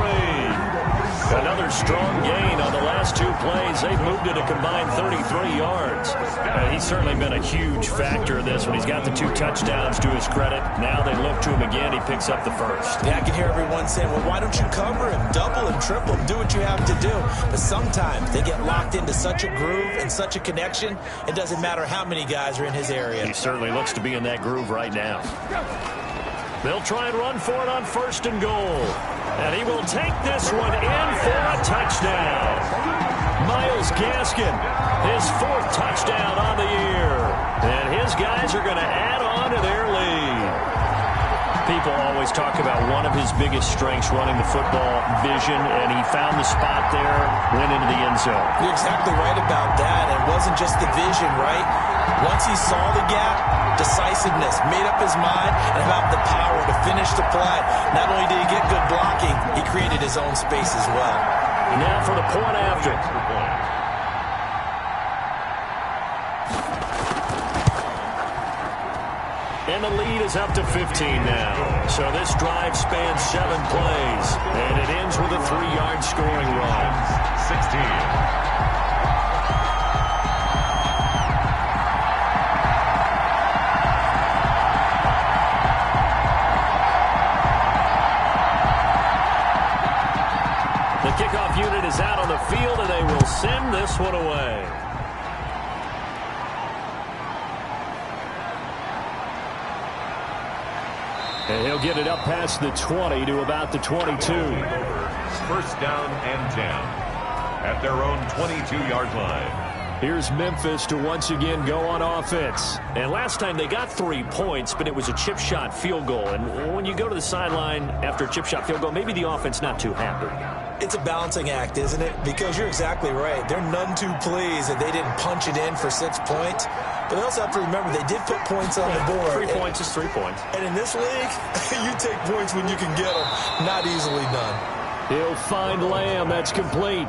[SPEAKER 6] Another strong gain on the last 2 plays. They've moved it a combined 33 yards. He's certainly been a huge factor in this one. He's got the 2 touchdowns to his credit. Now they look to him again. He picks up the 1st.
[SPEAKER 3] Yeah, I can hear everyone saying, well, why don't you cover him, double him, triple him, do what you have to do. But sometimes they get locked into such a groove and such a connection, it doesn't matter how many guys are in his area.
[SPEAKER 6] He certainly looks to be in that groove right now. They'll try and run for it on 1st and goal. And he will take this one in for a touchdown. Myles Gaskin, his 4th touchdown on the year. And his guys are going to add on to their lead. People always talk about one of his biggest strengths, running the football, vision, and he found the spot there, went into the end zone.
[SPEAKER 3] You're exactly right about that. It wasn't just the vision, right? Once he saw the gap, decisiveness, made up his mind, and about the power to finish the play. Not only did he get good blocking, he created his own space as well.
[SPEAKER 6] Now for the point after. And the lead is up to 15 now. So this drive spans 7 plays. And it ends with a 3-yard scoring run.
[SPEAKER 1] 16.
[SPEAKER 6] The kickoff unit is out on the field, and they will send this one away. And he'll get it up past the 20 to about the 22.
[SPEAKER 1] 1st down and 10 at their own 22-yard line.
[SPEAKER 6] Here's Memphis to once again go on offense. And last time they got 3 points, but it was a chip shot field goal. And when you go to the sideline after a chip shot field goal, maybe the offense not too happy.
[SPEAKER 3] It's a balancing act, isn't it? Because you're exactly right. They're none too pleased that they didn't punch it in for 6 points. But they also have to remember they did put points on the board.
[SPEAKER 6] 3 points is 3 points.
[SPEAKER 3] And in this league, you take points when you can get them. Not easily done.
[SPEAKER 6] He'll find Lamb. That's complete.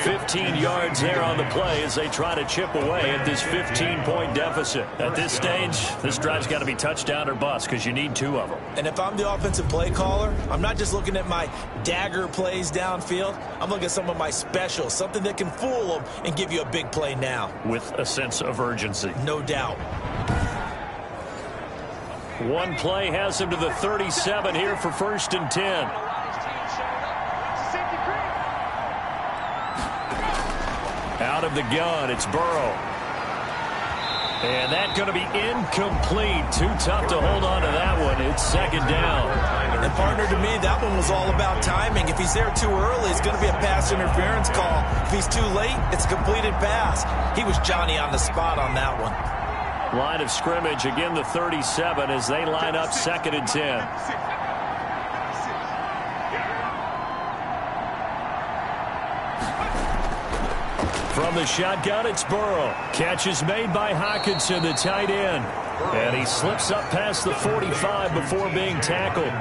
[SPEAKER 6] 15 yards there on the play as they try to chip away at this 15-point deficit. At this stage, this drive's got to be touchdown or bust because you need 2 of them.
[SPEAKER 3] And if I'm the offensive play caller, I'm not just looking at my dagger plays downfield. I'm looking at some of my specials, something that can fool them and give you a big play now.
[SPEAKER 6] With a sense of urgency.
[SPEAKER 3] No doubt.
[SPEAKER 6] One play has him to the 37 here for 1st and 10. Out of the gun, it's Burrow. And that's going to be incomplete. Too tough to hold on to that one. It's 2nd down.
[SPEAKER 3] And partner, to me, that one was all about timing. If he's there too early, it's going to be a pass interference call. If he's too late, it's a completed pass. He was Johnny on the spot on that one.
[SPEAKER 6] Line of scrimmage, again the 37 as they line up 2nd and 10. From the shotgun, it's Burrow. Catch is made by Hockenson, the tight end. And he slips up past the 45 before being tackled.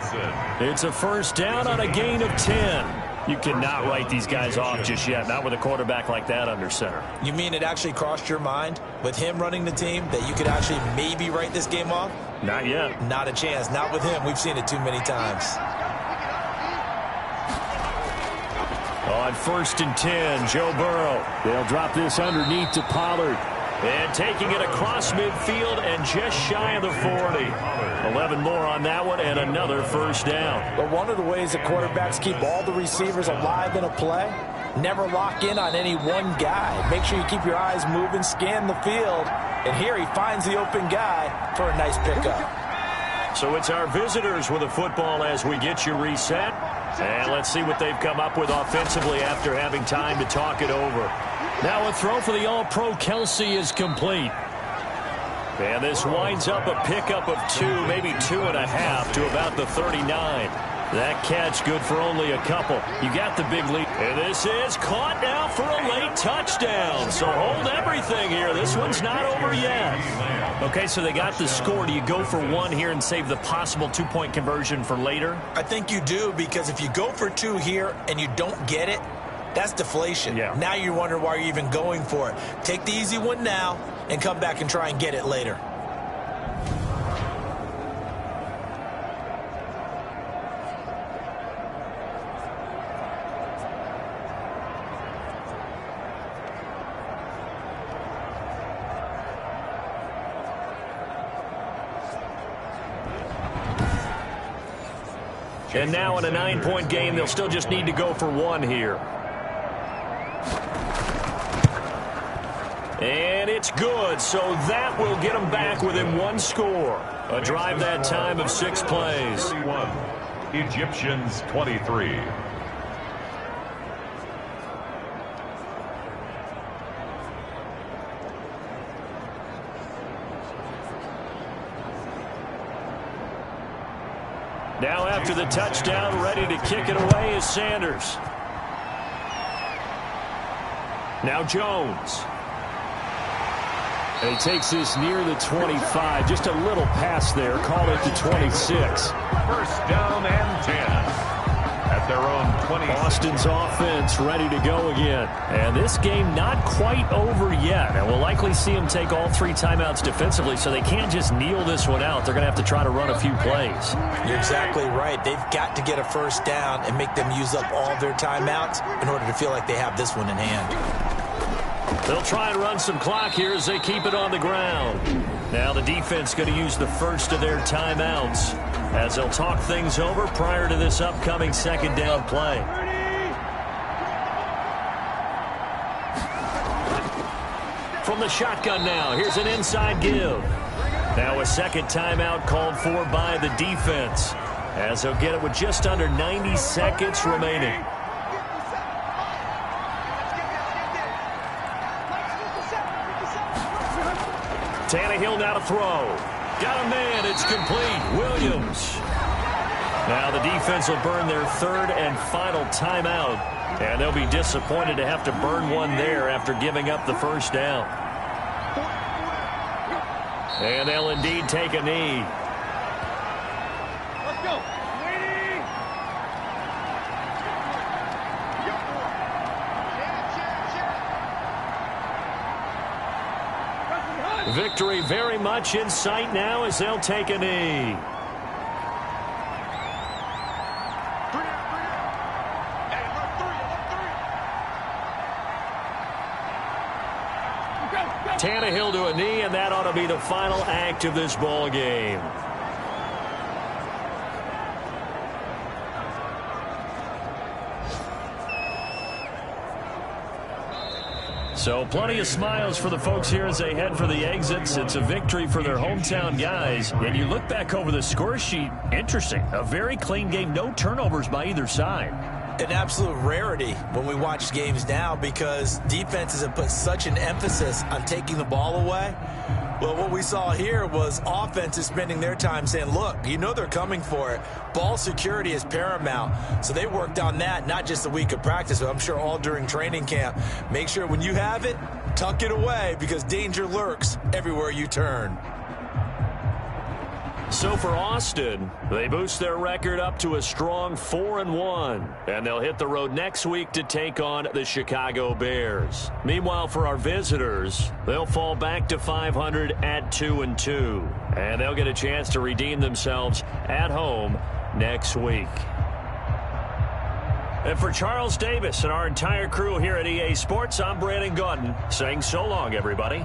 [SPEAKER 6] It's a 1st down on a gain of 10. You cannot write these guys off just yet, not with a quarterback like that under center.
[SPEAKER 3] You mean it actually crossed your mind with him running the team that you could actually maybe write this game off?
[SPEAKER 6] Not yet.
[SPEAKER 3] Not a chance. Not with him. We've seen it too many times.
[SPEAKER 6] On 1st and 10, Joe Burrow. They'll drop this underneath to Pollard. And taking it across midfield and just shy of the 40. 11 more on that one and another 1st down.
[SPEAKER 4] But one of the ways that quarterbacks keep all the receivers alive in a play Never lock in on any one guy. Make sure you keep your eyes moving, scan the field. And here he finds the open guy for a nice pickup.
[SPEAKER 6] So it's our visitors with a football as we get you reset. And let's see what they've come up with offensively after having time to talk it over. Now a throw for the All-Pro Kelsey is complete. And this winds up a pickup of 2, maybe 2.5 to about the 39. That catch good for only a couple. You got the big lead. And this is caught now for a late touchdown. So hold everything here. This one's not over yet. Okay, so they got the score. Do you go for 1 here and save the possible 2-point conversion for later?
[SPEAKER 3] I think you do, because if you go for 2 here and you don't get it, that's deflation.
[SPEAKER 6] Yeah.
[SPEAKER 3] Now you wonder why you're even going for it. Take the easy one now and come back and try and get it later.
[SPEAKER 6] And now in a 9-point game, they'll still just need to go for 1 here. And it's good, so that will get them back within 1 score. A drive that time of 6 plays.
[SPEAKER 1] 31, Egyptians 23.
[SPEAKER 6] Now after the touchdown, ready to kick it away is Sanders. Now Jones. And he takes this near the 25. Just a little pass there. Call it the 26.
[SPEAKER 1] First down and 10. At their own 20.
[SPEAKER 6] Austin's offense ready to go again. And this game not quite over yet. And we'll likely see them take all 3 timeouts defensively, so they can't just kneel this one out. They're going to have to try to run a few plays.
[SPEAKER 3] You're exactly right. They've got to get a first down and make them use up all their timeouts in order to feel like they have this one in hand.
[SPEAKER 6] They'll try and run some clock here as they keep it on the ground. Now the defense going to use the first of their timeouts as they'll talk things over prior to this upcoming second down play. From the shotgun now, here's an inside give. Now a second timeout called for by the defense as they'll get it with just under 90 seconds remaining. Tannehill now to throw. Got a man. It's complete. Williams. Now the defense will burn their 3rd and final timeout. And they'll be disappointed to have to burn one there after giving up the first down. And they'll indeed take a knee.
[SPEAKER 8] Let's go.
[SPEAKER 6] Victory very much in sight now as they'll take a knee. Tannehill to a knee, and that ought to be the final act of this ball game. So plenty of smiles for the folks here as they head for the exits. It's a victory for their hometown guys. And you look back over the score sheet, interesting. A very clean game, no turnovers by either side.
[SPEAKER 3] An absolute rarity when we watch games now because defenses have put such an emphasis on taking the ball away. Well, what we saw here was offenses spending their time saying, look, you know they're coming for it. Ball security is paramount. So they worked on that, not just a week of practice, but I'm sure all during training camp. Make sure when you have it, tuck it away because danger lurks everywhere you turn.
[SPEAKER 6] So for Austin, they boost their record up to a strong 4-1. And they'll hit the road next week to take on the Chicago Bears. Meanwhile, for our visitors, they'll fall back to 500 at 2-2. And they'll get a chance to redeem themselves at home next week. And for Charles Davis and our entire crew here at EA Sports, I'm Brandon Gaudin saying so long, everybody.